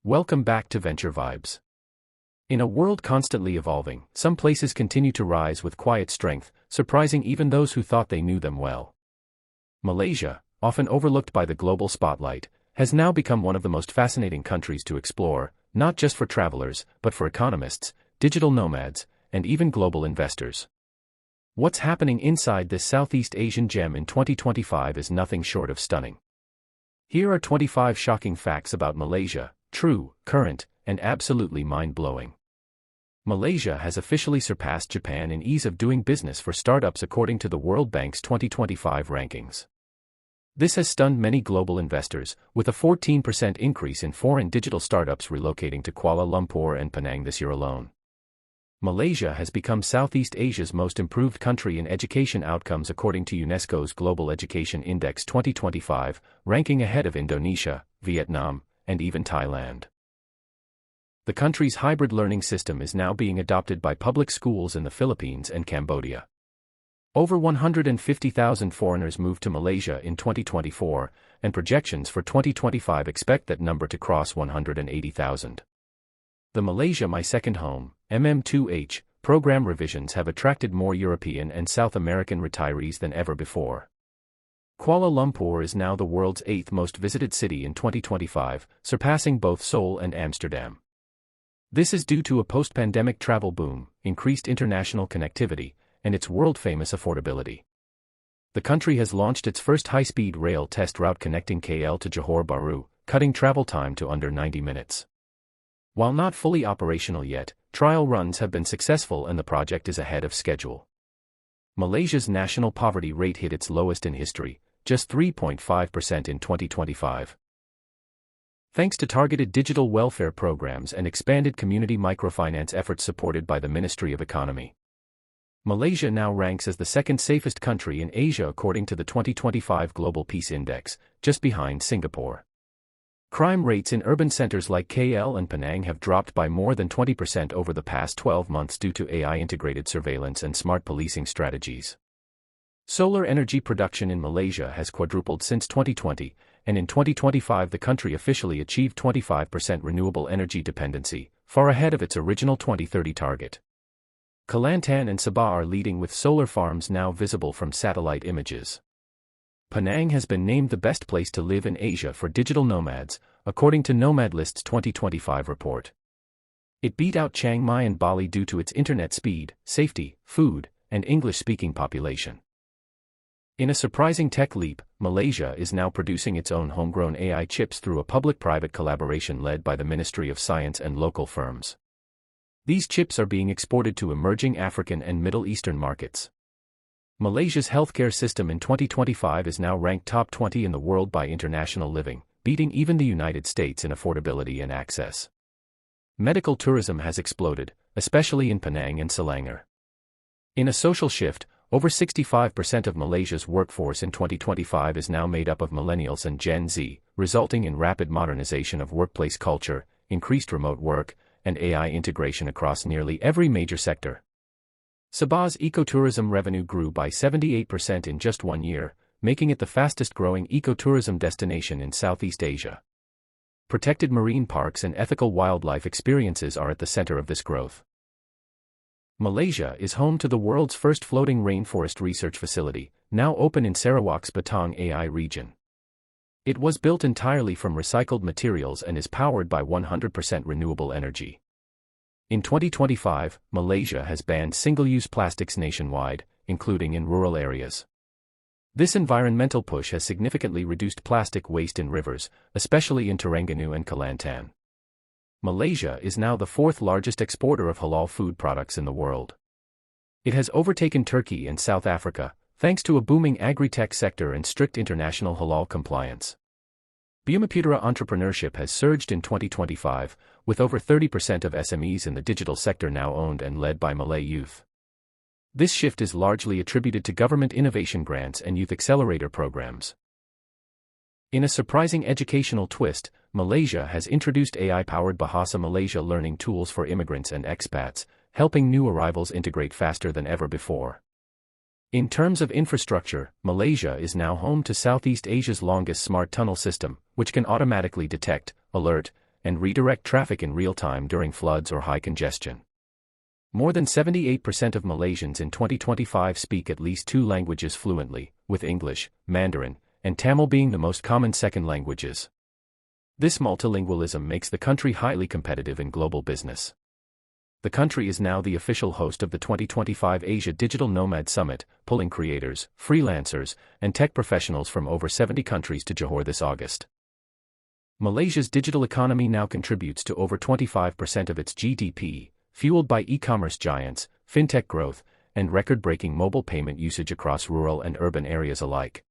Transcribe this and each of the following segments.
Welcome back to Venture Vibes. In a world constantly evolving, some places continue to rise with quiet strength, surprising even those who thought they knew them well. Malaysia, often overlooked by the global spotlight, has now become one of the most fascinating countries to explore, not just for travelers, but for economists, digital nomads, and even global investors. What's happening inside this Southeast Asian gem in 2025 is nothing short of stunning. Here are 25 shocking facts about Malaysia, true, current, and absolutely mind-blowing. Malaysia has officially surpassed Japan in ease of doing business for startups according to the World Bank's 2025 rankings. This has stunned many global investors, with a 14% increase in foreign digital startups relocating to Kuala Lumpur and Penang this year alone. Malaysia has become Southeast Asia's most improved country in education outcomes according to UNESCO's Global Education Index 2025, ranking ahead of Indonesia, Vietnam, and even Thailand. The country's hybrid learning system is now being adopted by public schools in the Philippines and Cambodia. Over 150,000 foreigners moved to Malaysia in 2024, and projections for 2025 expect that number to cross 180,000. The Malaysia My Second Home, MM2H, program revisions have attracted more European and South American retirees than ever before. Kuala Lumpur is now the world's 8th most visited city in 2025, surpassing both Seoul and Amsterdam. This is due to a post-pandemic travel boom, increased international connectivity, and its world-famous affordability. The country has launched its first high-speed rail test route connecting KL to Johor Bahru, cutting travel time to under 90 minutes. While not fully operational yet, trial runs have been successful and the project is ahead of schedule. Malaysia's national poverty rate hit its lowest in history, just 3.5% in 2025. Thanks to targeted digital welfare programs and expanded community microfinance efforts supported by the Ministry of Economy, Malaysia now ranks as the second safest country in Asia according to the 2025 Global Peace Index, just behind Singapore. Crime rates in urban centers like KL and Penang have dropped by more than 20% over the past 12 months due to AI-integrated surveillance and smart policing strategies. Solar energy production in Malaysia has quadrupled since 2020, and in 2025 the country officially achieved 25% renewable energy dependency, far ahead of its original 2030 target. Kelantan and Sabah are leading with solar farms now visible from satellite images. Penang has been named the best place to live in Asia for digital nomads, according to Nomad List's 2025 report. It beat out Chiang Mai and Bali due to its internet speed, safety, food, and English-speaking population. In a surprising tech leap, Malaysia is now producing its own homegrown AI chips through a public-private collaboration led by the Ministry of Science and local firms. These chips are being exported to emerging African and Middle Eastern markets. Malaysia's healthcare system in 2025 is now ranked top 20 in the world by International Living, beating even the United States in affordability and access. Medical tourism has exploded, especially in Penang and Selangor. In a social shift, over 65% of Malaysia's workforce in 2025 is now made up of millennials and Gen Z, resulting in rapid modernization of workplace culture, increased remote work, and AI integration across nearly every major sector. Sabah's ecotourism revenue grew by 78% in just 1 year, making it the fastest-growing ecotourism destination in Southeast Asia. Protected marine parks and ethical wildlife experiences are at the center of this growth. Malaysia is home to the world's first floating rainforest research facility, now open in Sarawak's Batang AI region. It was built entirely from recycled materials and is powered by 100% renewable energy. In 2025, Malaysia has banned single-use plastics nationwide, including in rural areas. This environmental push has significantly reduced plastic waste in rivers, especially in Terengganu and Kelantan. Malaysia is now the fourth largest exporter of halal food products in the world. It has overtaken Turkey and South Africa, thanks to a booming agri-tech sector and strict international halal compliance. Bumiputera entrepreneurship has surged in 2025, with over 30% of SMEs in the digital sector now owned and led by Malay youth. This shift is largely attributed to government innovation grants and youth accelerator programs. In a surprising educational twist, Malaysia has introduced AI-powered Bahasa Malaysia learning tools for immigrants and expats, helping new arrivals integrate faster than ever before. In terms of infrastructure, Malaysia is now home to Southeast Asia's longest smart tunnel system, which can automatically detect, alert, and redirect traffic in real time during floods or high congestion. More than 78% of Malaysians in 2025 speak at least 2 languages fluently, with English, Mandarin, and Tamil being the most common second languages. This multilingualism makes the country highly competitive in global business. The country is now the official host of the 2025 Asia Digital Nomad Summit, pulling creators, freelancers, and tech professionals from over 70 countries to Johor this August. Malaysia's digital economy now contributes to over 25% of its GDP, fueled by e-commerce giants, fintech growth, and record-breaking mobile payment usage across rural and urban areas alike.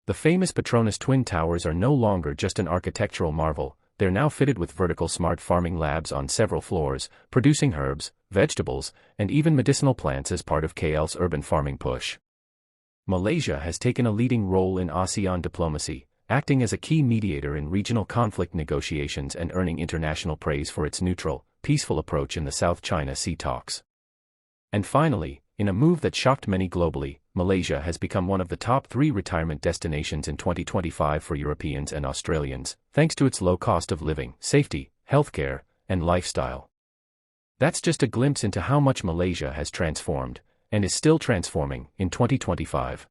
The famous Petronas Twin Towers are no longer just an architectural marvel, they're now fitted with vertical smart farming labs on several floors, producing herbs, vegetables, and even medicinal plants as part of KL's urban farming push. Malaysia has taken a leading role in ASEAN diplomacy, acting as a key mediator in regional conflict negotiations and earning international praise for its neutral, peaceful approach in the South China Sea talks. And finally, in a move that shocked many globally, Malaysia has become one of the top 3 retirement destinations in 2025 for Europeans and Australians, thanks to its low cost of living, safety, healthcare, and lifestyle. That's just a glimpse into how much Malaysia has transformed, and is still transforming, in 2025.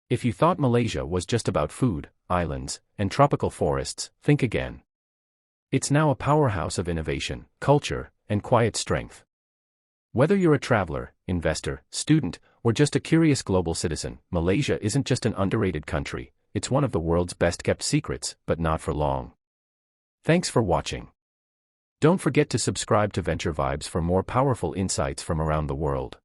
If you thought Malaysia was just about food, islands, and tropical forests, think again. It's now a powerhouse of innovation, culture, and quiet strength. Whether you're a traveler, investor, student, or just a curious global citizen, Malaysia isn't just an underrated country, it's one of the world's best-kept secrets, but not for long. Thanks for watching. Don't forget to subscribe to Venture Vibes for more powerful insights from around the world.